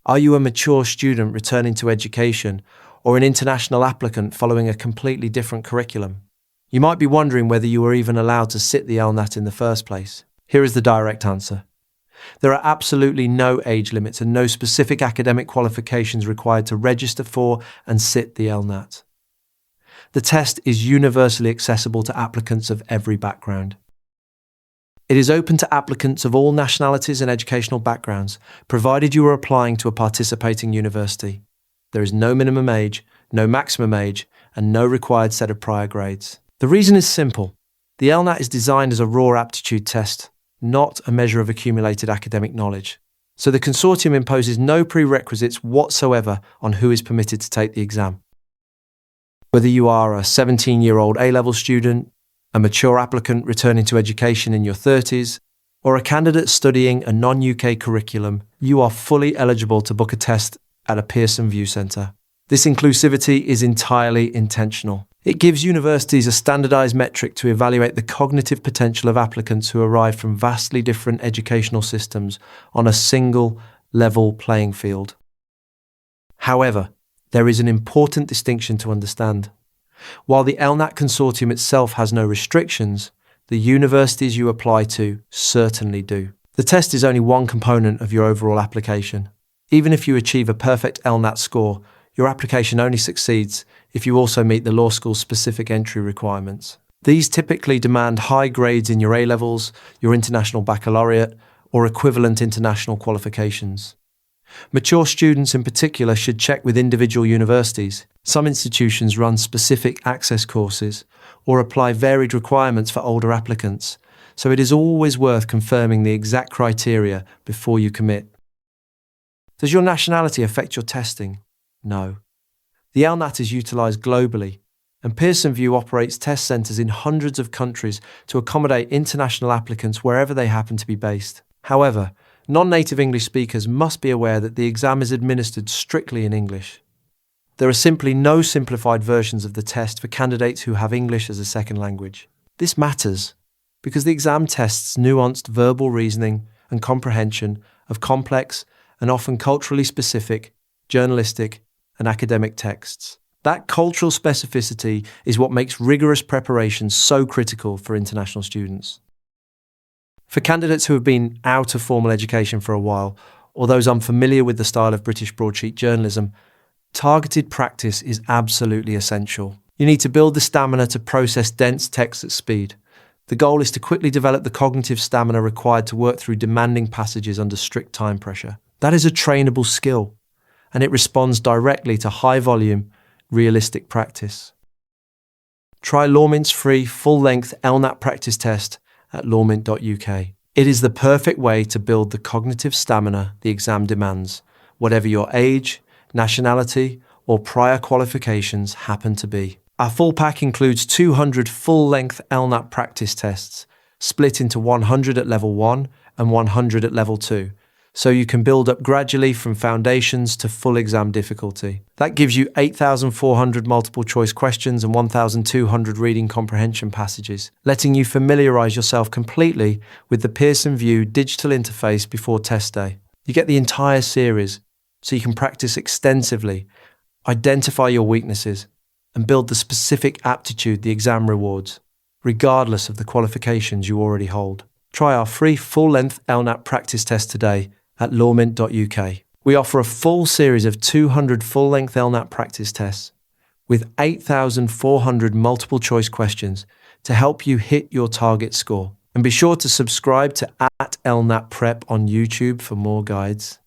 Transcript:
Are you a mature student returning to education or an international applicant following a completely different curriculum? You might be wondering whether you were even allowed to sit the LNAT in the first place. Here is the direct answer. There are absolutely no age limits and no specific academic qualifications required to register for and sit the LNAT. The test is universally accessible to applicants of every background. It is open to applicants of all nationalities and educational backgrounds, provided you are applying to a participating university. There is no minimum age, no maximum age, and no required set of prior grades. The reason is simple. The LNAT is designed as a raw aptitude test, not a measure of accumulated academic knowledge. So the consortium imposes no prerequisites whatsoever on who is permitted to take the exam. Whether you are a 17-year-old A-level student, a mature applicant returning to education in your 30s, or a candidate studying a non-UK curriculum, you are fully eligible to book a test at a Pearson VUE Centre. This inclusivity is entirely intentional. It gives universities a standardised metric to evaluate the cognitive potential of applicants who arrive from vastly different educational systems on a single, level playing field. However, there is an important distinction to understand. While the LNAT consortium itself has no restrictions, the universities you apply to certainly do. The test is only one component of your overall application. Even if you achieve a perfect LNAT score, your application only succeeds if you also meet the law school's specific entry requirements. These typically demand high grades in your A-levels, your international baccalaureate, or equivalent international qualifications. Mature students in particular should check with individual universities. Some institutions run specific access courses or apply varied requirements for older applicants, so it is always worth confirming the exact criteria before you commit. Does your nationality affect your testing? No. The LNAT is utilised globally, and Pearson VUE operates test centres in hundreds of countries to accommodate international applicants wherever they happen to be based. However, non-native English speakers must be aware that the exam is administered strictly in English. There are simply no simplified versions of the test for candidates who have English as a second language. This matters because the exam tests nuanced verbal reasoning and comprehension of complex and often culturally specific, journalistic, and academic texts. That cultural specificity is what makes rigorous preparation so critical for international students. For candidates who have been out of formal education for a while, or those unfamiliar with the style of British broadsheet journalism, targeted practice is absolutely essential. You need to build the stamina to process dense text at speed. The goal is to quickly develop the cognitive stamina required to work through demanding passages under strict time pressure. That is a trainable skill, and it responds directly to high-volume, realistic practice. Try LawMint's free, full-length LNAT practice test at lawmint.uk. It is the perfect way to build the cognitive stamina the exam demands, whatever your age, nationality, or prior qualifications happen to be. Our full pack includes 200 full-length LNAT practice tests, split into 100 at level 1 and 100 at level 2, so you can build up gradually from foundations to full exam difficulty. That gives you 8,400 multiple choice questions and 1,200 reading comprehension passages, letting you familiarise yourself completely with the Pearson VUE digital interface before test day. You get the entire series, so you can practice extensively, identify your weaknesses, and build the specific aptitude the exam rewards, regardless of the qualifications you already hold. Try our free full-length LNAT practice test today at lawmint.uk. We offer a full series of 200 full-length LNAT practice tests with 8,400 multiple choice questions to help you hit your target score. And be sure to subscribe to @LNAT Prep on YouTube for more guides.